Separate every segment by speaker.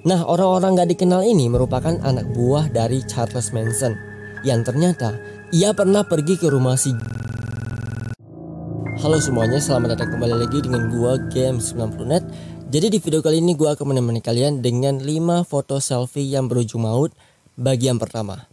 Speaker 1: Nah, orang-orang gak dikenal ini merupakan anak buah dari Charles Manson yang ternyata ia pernah pergi ke rumah si. Halo semuanya, selamat datang kembali lagi dengan gua Game90net. Jadi di video kali ini gua akan menemani kalian dengan 5 foto selfie yang berujung maut bagian pertama.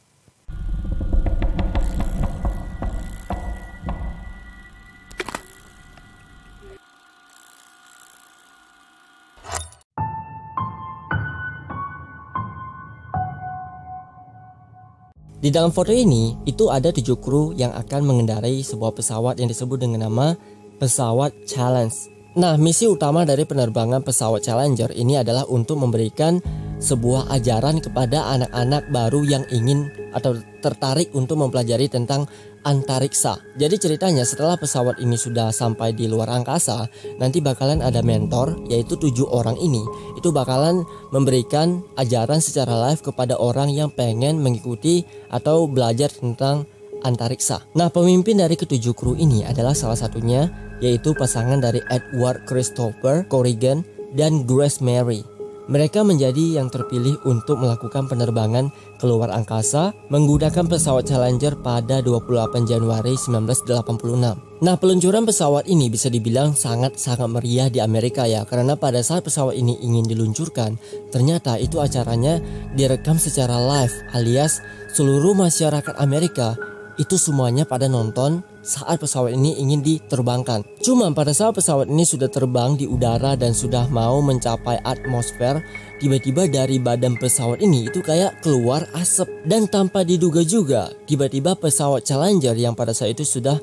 Speaker 1: Di dalam foto ini, itu ada 7 kru yang akan mengendarai sebuah pesawat yang disebut dengan nama pesawat Challenge. Nah, misi utama dari penerbangan pesawat Challenger ini adalah untuk memberikan sebuah ajaran kepada anak-anak baru yang ingin atau tertarik untuk mempelajari tentang antariksa. Jadi ceritanya setelah pesawat ini sudah sampai di luar angkasa, nanti bakalan ada mentor, yaitu 7 orang ini. Itu bakalan memberikan ajaran secara live kepada orang yang pengen mengikuti atau belajar tentang antariksa. Nah, pemimpin dari ke-7 kru ini adalah salah satunya yaitu pasangan dari Edward Christopher Corrigan dan Grace Mary. Mereka menjadi yang terpilih untuk melakukan penerbangan keluar angkasa menggunakan pesawat Challenger pada 28 Januari 1986. Nah, peluncuran pesawat ini bisa dibilang sangat-sangat meriah di Amerika ya, karena pada saat pesawat ini ingin diluncurkan, ternyata itu acaranya direkam secara live, alias seluruh masyarakat Amerika itu semuanya pada nonton saat pesawat ini ingin diterbangkan. Cuma pada saat pesawat ini sudah terbang di udara dan sudah mau mencapai atmosfer, tiba-tiba dari badan pesawat ini itu kayak keluar asap. Dan tanpa diduga juga, tiba-tiba pesawat Challenger yang pada saat itu sudah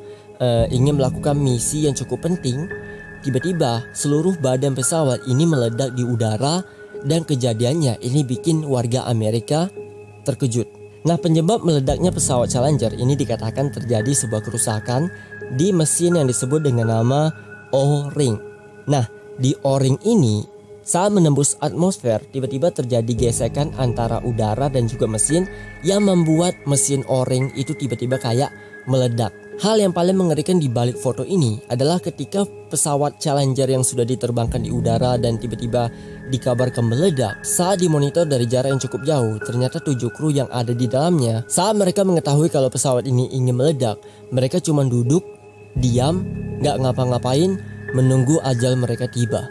Speaker 1: ingin melakukan misi yang cukup penting, tiba-tiba seluruh badan pesawat ini meledak di udara. Dan kejadiannya ini bikin warga Amerika terkejut. Nah, penyebab meledaknya pesawat Challenger ini dikatakan terjadi sebuah kerusakan di mesin yang disebut dengan nama O-ring. Nah, di O-ring ini saat menembus atmosfer tiba-tiba terjadi gesekan antara udara dan juga mesin yang membuat mesin O-ring itu tiba-tiba kayak meledak. Hal yang paling mengerikan di balik foto ini adalah ketika pesawat Challenger yang sudah diterbangkan di udara dan tiba-tiba dikabarkan meledak, saat dimonitor dari jarak yang cukup jauh, ternyata 7 kru yang ada di dalamnya, saat mereka mengetahui kalau pesawat ini ingin meledak, mereka cuma duduk, diam, gak ngapa-ngapain, menunggu ajal mereka tiba.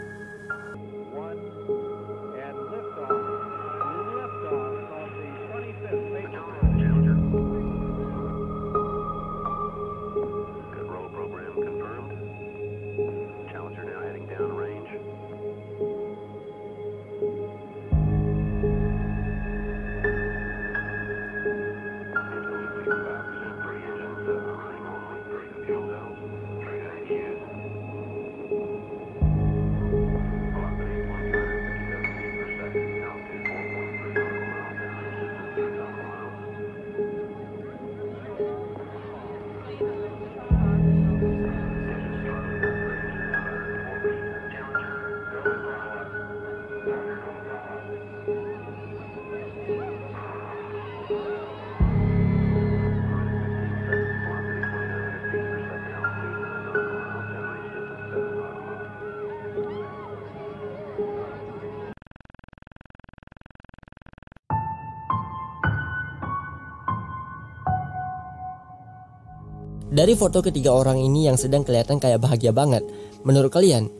Speaker 1: Dari foto ketiga orang ini yang sedang kelihatan kayak bahagia banget, menurut kalian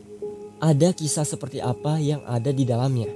Speaker 1: ada kisah seperti apa yang ada di dalamnya?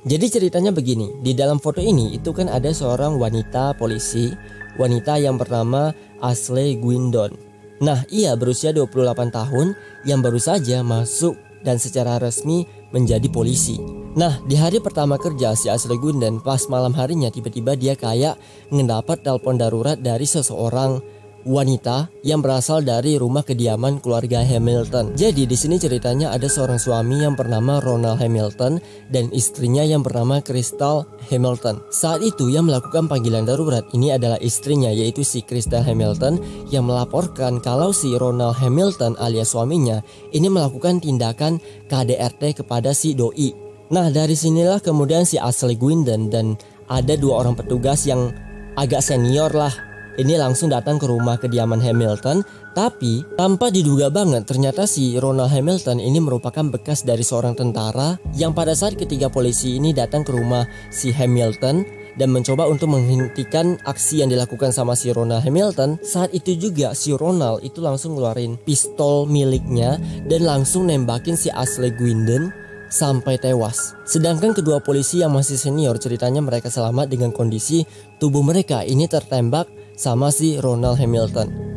Speaker 1: Jadi ceritanya begini, di dalam foto ini itu kan ada seorang wanita polisi, wanita yang bernama Ashley Gwindon. Nah, ia berusia 28 tahun yang baru saja masuk dan secara resmi menjadi polisi. Nah, di hari pertama kerja si Ashley Gwindon, pas malam harinya tiba-tiba dia kayak mendapat telepon darurat dari seseorang wanita yang berasal dari rumah kediaman keluarga Hamilton. Jadi di sini ceritanya ada seorang suami yang bernama Ronald Hamilton dan istrinya yang bernama Crystal Hamilton. Saat itu yang melakukan panggilan darurat ini adalah istrinya, yaitu si Crystal Hamilton, yang melaporkan kalau si Ronald Hamilton alias suaminya ini melakukan tindakan KDRT kepada si doi. Nah, dari sinilah kemudian si Ashley Gwindon dan ada 2 orang petugas yang agak senior lah ini langsung datang ke rumah kediaman Hamilton. Tapi tanpa diduga banget, ternyata si Ronald Hamilton ini merupakan bekas dari seorang tentara yang pada saat ketiga polisi ini datang ke rumah si Hamilton dan mencoba untuk menghentikan aksi yang dilakukan sama si Ronald Hamilton. Saat itu juga si Ronald itu langsung ngeluarin pistol miliknya dan langsung nembakin si Ashley Gwynden sampai tewas. Sedangkan kedua polisi yang masih senior, ceritanya mereka selamat dengan kondisi tubuh mereka ini tertembak sama si Ronald Hamilton.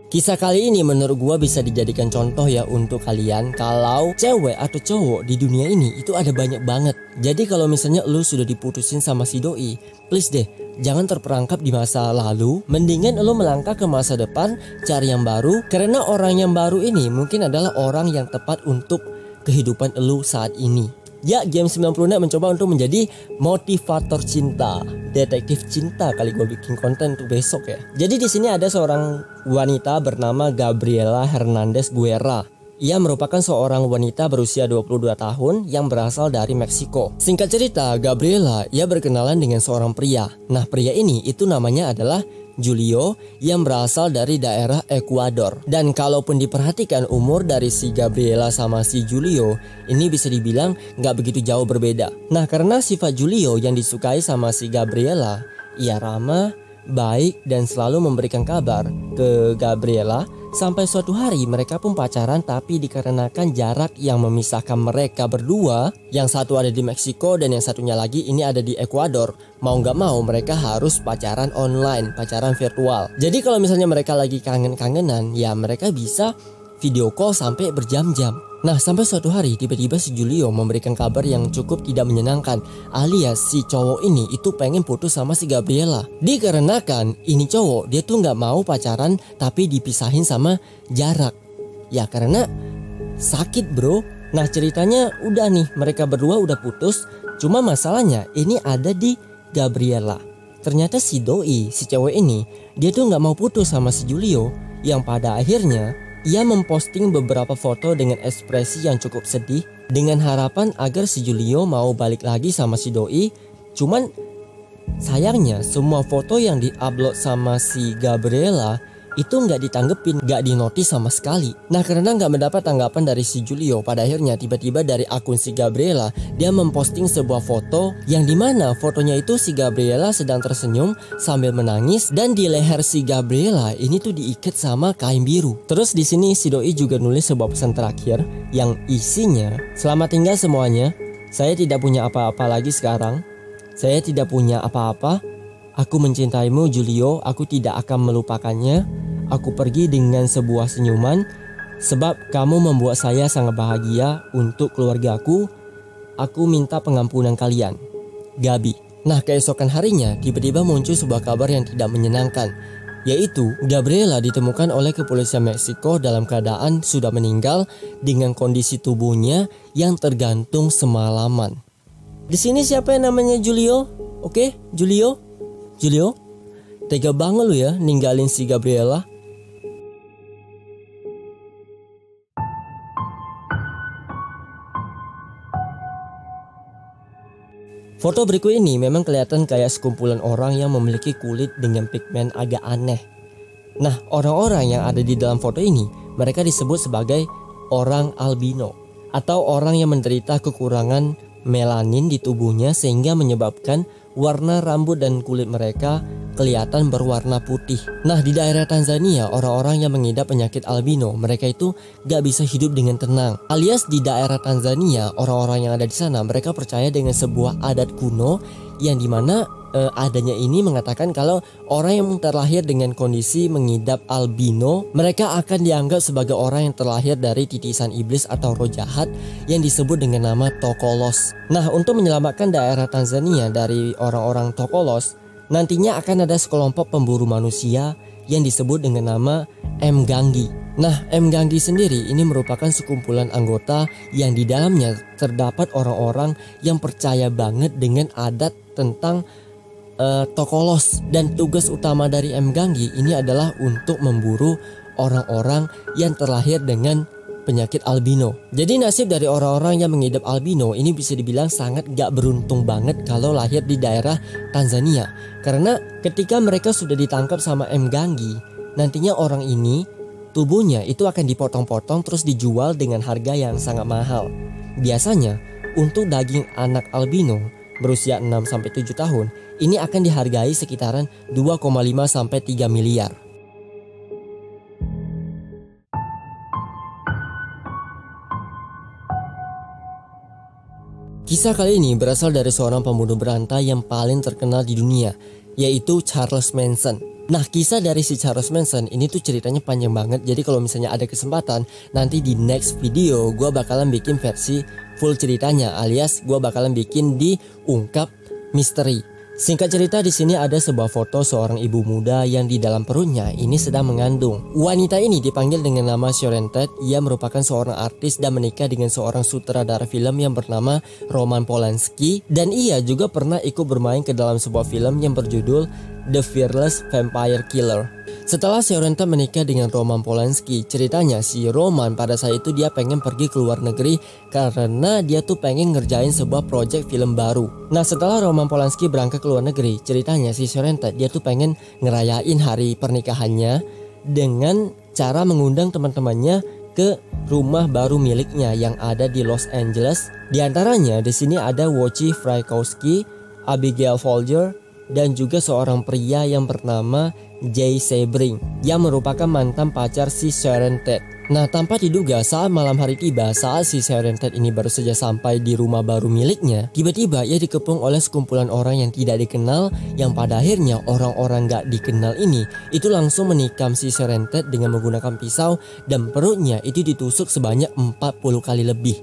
Speaker 1: Kisah kali ini menurut gua bisa dijadikan contoh ya untuk kalian. Kalau cewek atau cowok di dunia ini itu ada banyak banget. Jadi kalau misalnya lu sudah diputusin sama si doi, please deh jangan terperangkap di masa lalu. Mendingan lu melangkah ke masa depan, cari yang baru. Karena orang yang baru ini mungkin adalah orang yang tepat untuk kehidupan lu saat ini. Ya, Game 90net mencoba untuk menjadi motivator cinta, detektif cinta. Kali gue bikin konten untuk besok ya. Jadi di sini ada seorang wanita bernama Gabriela Hernandez Guerra. Ia merupakan seorang wanita berusia 22 tahun yang berasal dari Meksiko. Singkat cerita, Gabriela ia berkenalan dengan seorang pria. Nah, pria ini itu namanya adalah Julio yang berasal dari daerah Ekuador. Dan kalaupun diperhatikan umur dari si Gabriela sama si Julio ini bisa dibilang gak begitu jauh berbeda. Nah, karena sifat Julio yang disukai sama si Gabriela, ia ramah, baik dan selalu memberikan kabar ke Gabriela. Sampai suatu hari mereka pun pacaran, tapi dikarenakan jarak yang memisahkan mereka berdua, yang satu ada di Meksiko dan yang satunya lagi ini ada di Ekuador, mau gak mau mereka harus pacaran online, pacaran virtual. Jadi kalau misalnya mereka lagi kangen-kangenan, ya mereka bisa video call sampai berjam-jam. Nah, sampai suatu hari tiba-tiba si Julio memberikan kabar yang cukup tidak menyenangkan, alias si cowok ini itu pengen putus sama si Gabriela. Dikarenakan ini cowok dia tuh nggak mau pacaran tapi dipisahin sama jarak. Ya karena sakit bro. Nah ceritanya udah nih, mereka berdua udah putus. Cuma masalahnya ini ada di Gabriela. Ternyata si doi, si cewek ini, dia tuh nggak mau putus sama si Julio, yang pada akhirnya ia memposting beberapa foto dengan ekspresi yang cukup sedih dengan harapan agar si Julio mau balik lagi sama si doi. Cuman sayangnya semua foto yang diupload sama si Gabriela itu nggak ditanggepin, nggak dinotis sama sekali. Nah karena nggak mendapat tanggapan dari si Julio, pada akhirnya tiba-tiba dari akun si Gabriela dia memposting sebuah foto yang dimana fotonya itu si Gabriela sedang tersenyum sambil menangis dan di leher si Gabriela ini tuh diikat sama kain biru. Terus di sini si doi juga nulis sebuah pesan terakhir yang isinya, "Selamat tinggal semuanya. Saya tidak punya apa-apa lagi sekarang. Saya tidak punya apa-apa. Aku mencintaimu Julio. Aku tidak akan melupakannya. Aku pergi dengan sebuah senyuman sebab kamu membuat saya sangat bahagia. Untuk keluargaku, aku minta pengampunan kalian. Gabi." Nah keesokan harinya tiba-tiba muncul sebuah kabar yang tidak menyenangkan, yaitu Gabriela ditemukan oleh kepolisian Meksiko dalam keadaan sudah meninggal dengan kondisi tubuhnya yang tergantung semalaman. Di sini siapa yang namanya Julio? Oke, Julio, tega banget lu ya ninggalin si Gabriela. Foto berikut ini memang kelihatan kayak sekumpulan orang yang memiliki kulit dengan pigmen agak aneh. Nah, orang-orang yang ada di dalam foto ini mereka disebut sebagai orang albino atau orang yang menderita kekurangan melanin di tubuhnya sehingga menyebabkan warna rambut dan kulit mereka kelihatan berwarna putih. Nah di daerah Tanzania orang-orang yang mengidap penyakit albino mereka itu gak bisa hidup dengan tenang. Alias di daerah Tanzania orang-orang yang ada di sana mereka percaya dengan sebuah adat kuno yang dimana adanya ini mengatakan kalau orang yang terlahir dengan kondisi mengidap albino mereka akan dianggap sebagai orang yang terlahir dari titisan iblis atau roh jahat yang disebut dengan nama Tokolos. Nah untuk menyelamatkan daerah Tanzania dari orang-orang Tokolos, nantinya akan ada sekelompok pemburu manusia yang disebut dengan nama Mgangi. Nah Mgangi sendiri ini merupakan sekumpulan anggota yang di dalamnya terdapat orang-orang yang percaya banget dengan adat tentang Tokolos, dan tugas utama dari Mgangi ini adalah untuk memburu orang-orang yang terlahir dengan penyakit albino. Jadi nasib dari orang-orang yang mengidap albino ini bisa dibilang sangat gak beruntung banget kalau lahir di daerah Tanzania. Karena ketika mereka sudah ditangkap sama M. Gangi, nantinya orang ini tubuhnya itu akan dipotong-potong terus dijual dengan harga yang sangat mahal. Biasanya untuk daging anak albino berusia 6-7 tahun ini akan dihargai sekitaran 2,5-3 miliar. Kisah kali ini berasal dari seorang pembunuh berantai yang paling terkenal di dunia, yaitu Charles Manson. Nah, kisah dari si Charles Manson ini tuh ceritanya panjang banget. Jadi kalau misalnya ada kesempatan, nanti di next video gue bakalan bikin versi full ceritanya, alias gue bakalan bikin di ungkap misteri. Singkat cerita, di sini ada sebuah foto seorang ibu muda yang di dalam perutnya ini sedang mengandung. Wanita ini dipanggil dengan nama Sharon Tate. Ia merupakan seorang artis dan menikah dengan seorang sutradara film yang bernama Roman Polanski, dan ia juga pernah ikut bermain ke dalam sebuah film yang berjudul The Fearless Vampire Killer. Setelah Sharon Tate menikah dengan Roman Polanski, ceritanya si Roman pada saat itu dia pengen pergi ke luar negeri karena dia tuh pengen ngerjain sebuah project film baru. Nah, setelah Roman Polanski berangkat ke luar negeri, ceritanya si Sharon Tate dia tuh pengen ngerayain hari pernikahannya dengan cara mengundang teman-temannya ke rumah baru miliknya yang ada di Los Angeles. Di antaranya di sini ada Wojciech Frykowski, Abigail Folger, dan juga seorang pria yang bernama Jay Sebring yang merupakan mantan pacar si Sharon Tate. Nah, tanpa diduga saat malam hari tiba, saat si Sharon Tate ini baru saja sampai di rumah baru miliknya, tiba-tiba ia dikepung oleh sekumpulan orang yang tidak dikenal, yang pada akhirnya orang-orang gak dikenal ini itu langsung menikam si Sharon Tate dengan menggunakan pisau dan perutnya itu ditusuk sebanyak 40 kali lebih.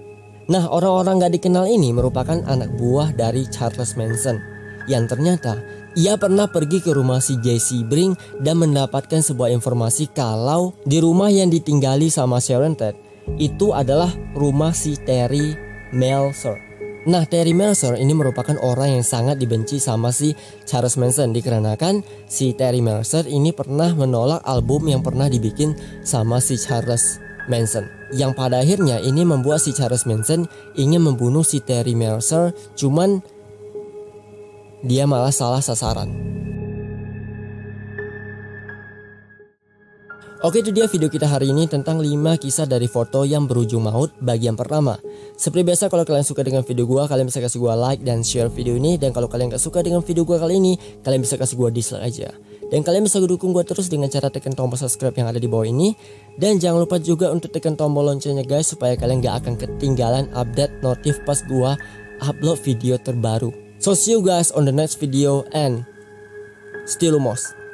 Speaker 1: Nah, orang-orang gak dikenal ini merupakan anak buah dari Charles Manson, yang ternyata ia pernah pergi ke rumah si Jay Sebring dan mendapatkan sebuah informasi kalau di rumah yang ditinggali sama Sharon Tate itu adalah rumah si Terry Melcher. Nah, Terry Melcher ini merupakan orang yang sangat dibenci sama si Charles Manson dikarenakan si Terry Melcher ini pernah menolak album yang pernah dibikin sama si Charles Manson, yang pada akhirnya ini membuat si Charles Manson ingin membunuh si Terry Melcher, cuman dia malah salah sasaran. Oke, itu dia video kita hari ini tentang 5 kisah dari foto yang berujung maut bagian pertama. Seperti biasa, kalau kalian suka dengan video gua, kalian bisa kasih gua like dan share video ini. Dan kalau kalian gak suka dengan video gua kali ini, kalian bisa kasih gua dislike aja. Dan kalian bisa dukung gua terus dengan cara tekan tombol subscribe yang ada di bawah ini. Dan jangan lupa juga untuk tekan tombol loncengnya guys, supaya kalian gak akan ketinggalan update notif pas gua upload video terbaru. So see you guys on the next video and stay lumos.